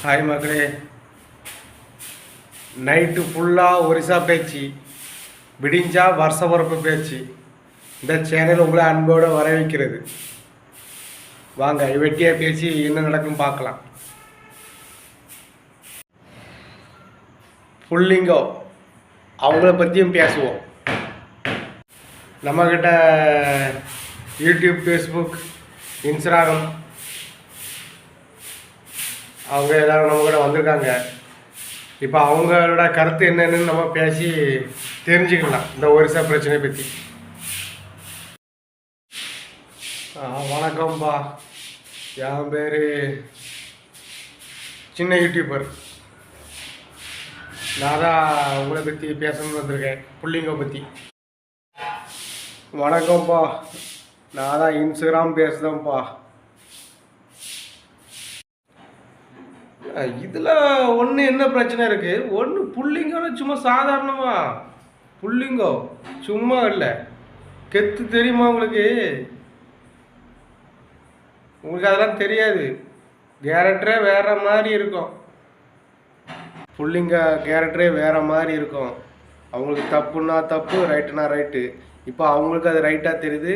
Hi மக்களே, night ஃபுல்லாக ஒரிசா பேச்சு, விடிஞ்சா வருஷ பிறப்பு பேச்சு. இந்த சேனல் உங்களை அன்போடு வரவேற்கிறது. வாங்க வெட்டியாக பேசி என்ன நடக்கும் பார்க்கலாம். புல்லிங்கோ அவங்கள பற்றியும் பேசுவோம். நம்மக்கிட்ட யூடியூப், ஃபேஸ்புக், இன்ஸ்டாகிராம் அவங்க எல்லோரும் நம்ம கூட வந்திருக்காங்க. இப்போ அவங்களோட கருத்து என்னென்னு நம்ம பேசி தெரிஞ்சுக்கலாம் இந்த ஒரிசா பிரச்சனை பற்றி. வணக்கம்ப்பா, என் பேர் சின்ன யூடியூபர். நான் தான் உங்களை பற்றி பேசணும்னு வந்திருக்கேன், புள்ளிங்க பற்றி. வணக்கம்ப்பா, நான் தான் இன்ஸ்டாகிராம் பேசுகிறேன்ப்பா. இதில் ஒன்று என்ன பிரச்சனை இருக்குது? ஒன்று புள்ளிங்கன்னு சும்மா சாதாரணமா புள்ளிங்கோ சும்மா இல்லை, கெத்து தெரியுமா உங்களுக்கு? உங்களுக்கு அதெல்லாம் தெரியாது. கேரக்டரே வேறு மாதிரி இருக்கும். புள்ளிங்க கேரக்டரே வேறு மாதிரி இருக்கும். அவங்களுக்கு தப்புன்னா தப்பு, ரைட்டுனா ரைட்டு. இப்போ அவங்களுக்கு அது ரைட்டாக தெரியுது,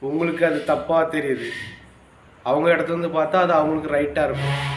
உங்களுக்கு அது தப்பாக தெரியுது. அவங்க இடத்துலேருந்து பார்த்தா அது அவங்களுக்கு ரைட்டாக இருக்கும்.